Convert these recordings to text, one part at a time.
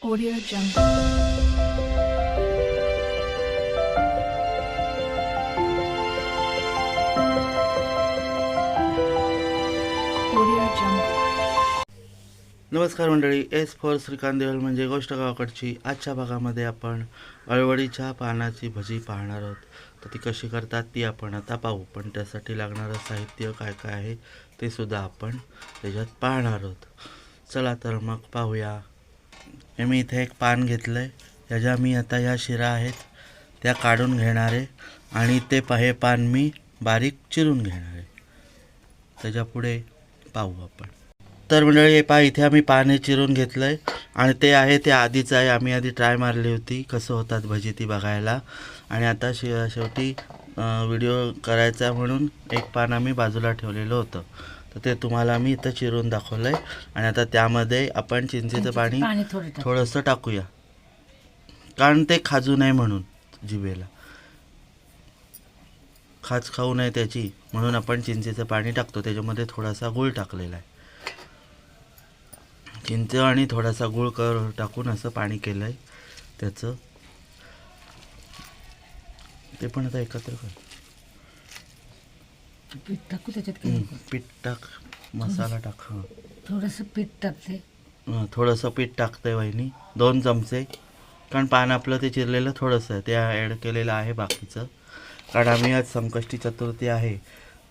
Audio Jungle. Audio Jungle. नमस्कार मंडळी, S for Shrikant Deval म्हणजे गोष्ट गावाकडची. आजच्या भागामध्ये आपण अळवडीच्या पानाची भजी पाहणार आहोत. तर ती कशी करतात ती आपण आता पाहू, पण त्यासाठी लागणारं साहित्य काय काय आहे ते सुद्धा आपण त्याच्यात पाहणार आहोत. चला तर मग पाहूया. मी इथे एक पान घेतलं आहे, त्याच्या मी आता ह्या शिरा आहेत त्या काढून घेणार आहे आणि ते हे पान मी बारीक चिरून घेणार आहे. त्याच्या पुढे पाहू आपण. तर मंडळी हे पहा, इथे आम्ही पान हे चिरून घेतलं आहे आणि ते आहे ते आधीचं आहे. आम्ही आधी ट्राय मारली होती कसं होतात भजी ती बघायला, आणि आता शेवटी व्हिडिओ करायचा म्हणून एक पान आम्ही बाजूला ठेवलेलं होतं. तर ते तुम्हाला मी इथं चिरून दाखवलं आहे. आणि आता त्यामध्ये आपण चिंचेचं पाणी थोडंसं टाकूया, कारण ते खाजू नये म्हणून, जिभेला खाज खाऊ नये त्याची, म्हणून आपण चिंचेचं पाणी टाकतो. त्याच्यामध्ये थोडासा गूळ टाकलेला आहे. चिंच आणि थोडासा गूळ टाकून असं पाणी केलं आहे त्याचं. ते पण आता एकत्र कर. पीठ टाकू त्याच्यात. पीठ टाक, मसाला टाक. हां, थोडंसं पीठ टाकते. थोडंसं पीठ टाकते वहिनी, 2 चमचे. कारण पान आपलं ते चिरलेलं थोडंसं आहे, ते ॲड केलेलं आहे बाकीचं. कारण आम्ही आज संकष्टी चतुर्थी आहे,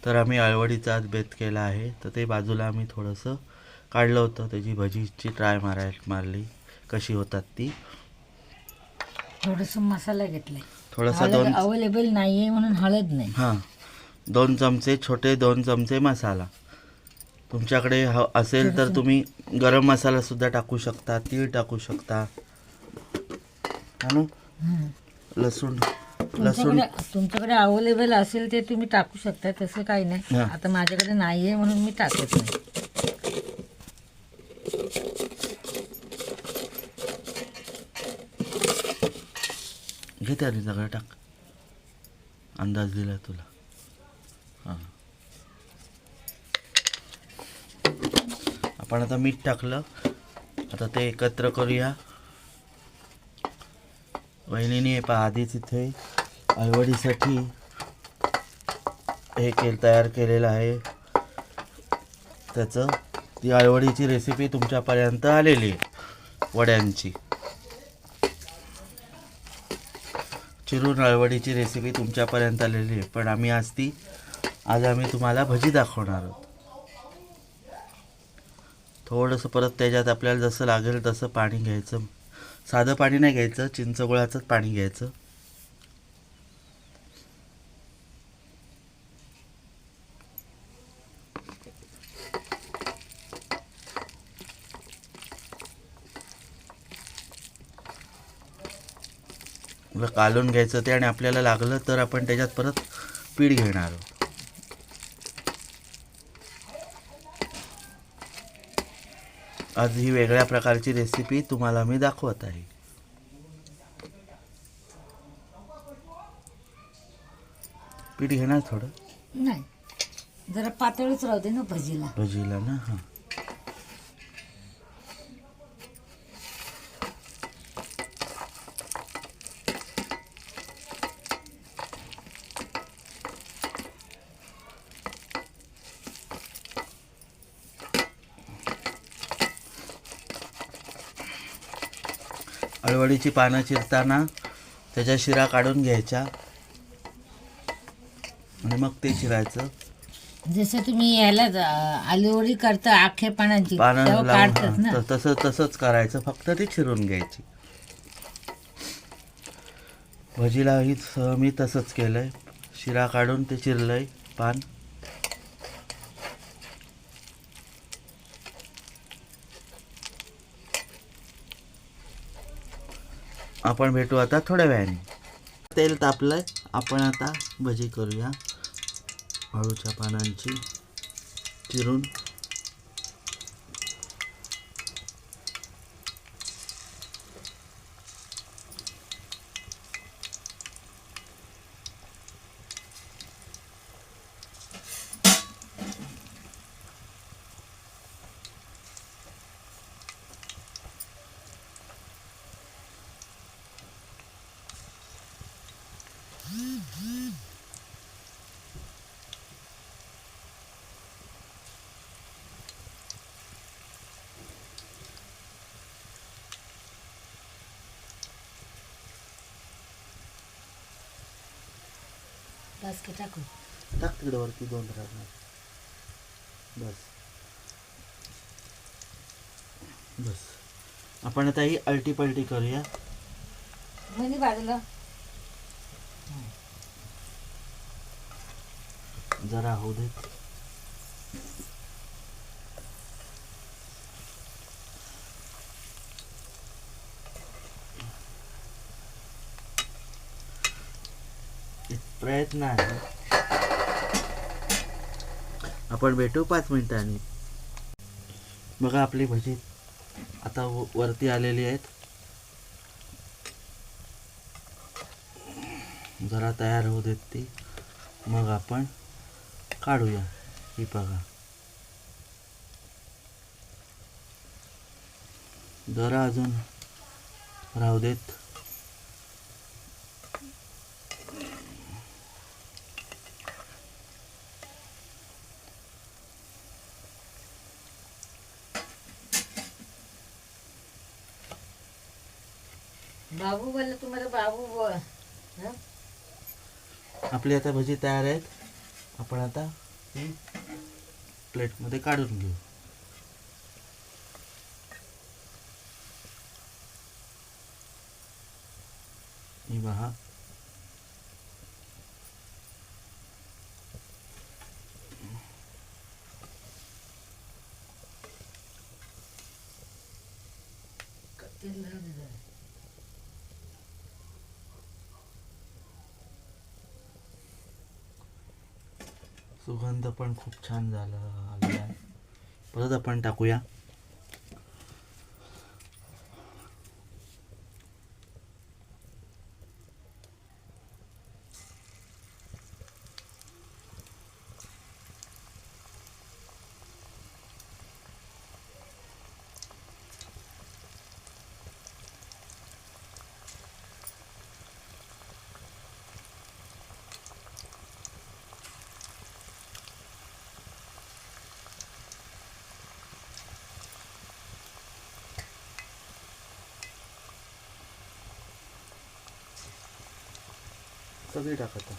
तर आम्ही अळवडीचा आज बेत केला आहे. तर ते बाजूला आम्ही थोडंसं काढलं होतं, त्याची भजीची ट्राय मारली कशी होतात ती. थोडंसं मसाला घेतलाय. थोडासा हळद अवेलेबल नाही आहे म्हणून हळद नाही. हां, 2 चमचे छोटे, 2 चमचे मसाला. तुमच्याकडे असेल तर तुम्ही गरम मसालासुद्धा टाकू शकता, तीळ टाकू शकता. हा ना. लसूण तुमच्याकडे अवेलेबल असेल ते तुम्ही टाकू शकता, तसं काही नाही. हां. आता माझ्याकडे नाही आहे म्हणून मी टाकत नाही. घे त्या सगळं टाक, अंदाज दिला तुला. हां, आपण आता मीठ टाकलं, आता ते एकत्र करूया. वहिनीने आधीच इथे अळवडीसाठी हे तयार केलेलं आहे त्याचं. ती अळवडीची रेसिपी तुमच्यापर्यंत आलेली आहे, वड्यांची. चिरून अळवडीची रेसिपी तुमच्यापर्यंत आलेली आहे, पण आज आम्ही तुम्हाला भजी दाखवणार आहोत. थोडंसं परत त्याच्यात आपल्याला जसं लागेल तसं पाणी घ्यायचं. साधं पाणी नाही घ्यायचं, चिंचगुळाचंच पाणी घ्यायचं. कालून घ्यायचं ते, आणि आपल्याला लागलं तर आपण त्याच्यात परत पीठ घेणार आहोत. आज ही वेगळ्या प्रकारची रेसिपी तुम्हाला मी दाखवत आहे. पीठ घेणार थोडं, नाही, जरा पातळच राहते ना भजीला ना. हां, अळवडीची पानं चिरताना त्याच्या शिरा काढून घ्यायच्या आणि मग ते चिरायचं. जसं तुम्ही याला आलूवडी करता आख्या पानांची, पानं तेव्हा काढतात ना, लावून तसंच करायचं, फक्त ती चिरून घ्यायची. भजीलाही मी तसंच केलंय, शिरा काढून ते चिरलंय पान. आपण भेटू आता थोड्या वेळाने. तेल तापलंय, आपण आता भजी करूया अळूच्या पानांची चिरून. बस की टाकू. टाक तिकडे वरती 2 राहणार. बस बस. आपण आता ही अलटी पलटी करूया. म्हणजे बाजूला जरा होऊ देत. एक प्रयत्न आहे. आपण भेटू 5 मिनिटांनी. बघा आपली भजी आता वरती आलेली आहेत. जरा तयार होऊ देत ती, मग आपण काढूया. ही बघा, जरा अजून राहू देत. बाबू बोलले तुम्हाला बाबू बोल. हं? आपली आता भजी तयार आहेत. आपण आता ही प्लेटमध्ये काढून घेऊ. ही पहा, तेल लावून दे जरा. सुगंध पण खूप छान झाला आलेला आहे. परत आपण टाकूया. सगळी टाकता.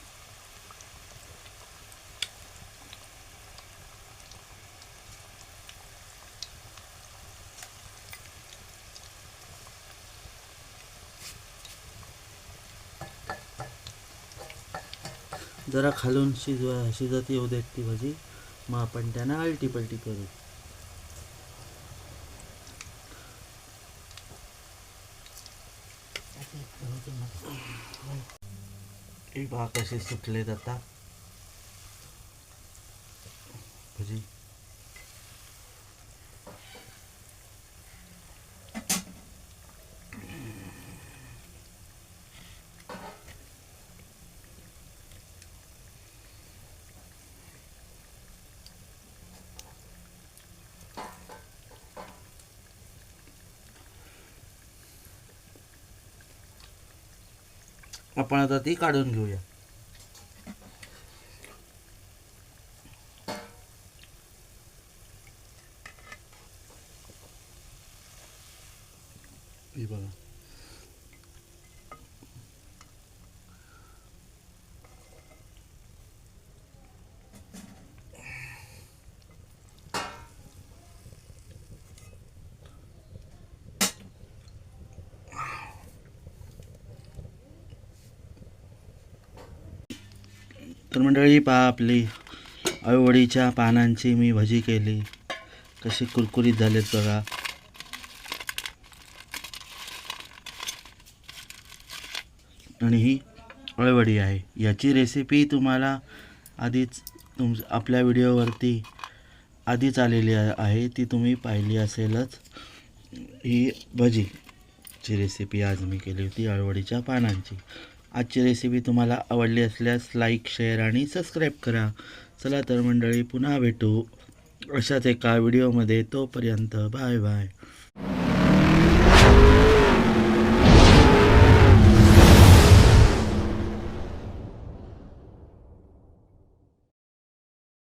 जरा खालून शिजत येऊ देत ती भजी, मग आपण त्यांना अलटी पलटी करू. एक भाग कसे सुटलेत आता भजी. आपण आता ती काढून घेऊया. ही बघा, तर मंडळी पहा, आपली अळूवडीच्या पानांची मी भजी केली. कशी कुरकुरीत झालेत बघा. आणि ही अळूवडी आहे. याची रेसिपी तुम्हाला आधीच आपल्या व्हिडिओवरती आधीच आलेली आहे, ती तुम्ही पाहिली असेलच. ही भजीची रेसिपी आज मी केली होती अळूवडीच्या पानांची. आजची रेसिपी तुम्हाला आवडली असल्यास लाईक, शेअर आणि सबस्क्राईब करा. चला तर मंडळी, पुन्हा भेटू अशाच एका व्हिडिओमध्ये. तोपर्यंत बाय बाय.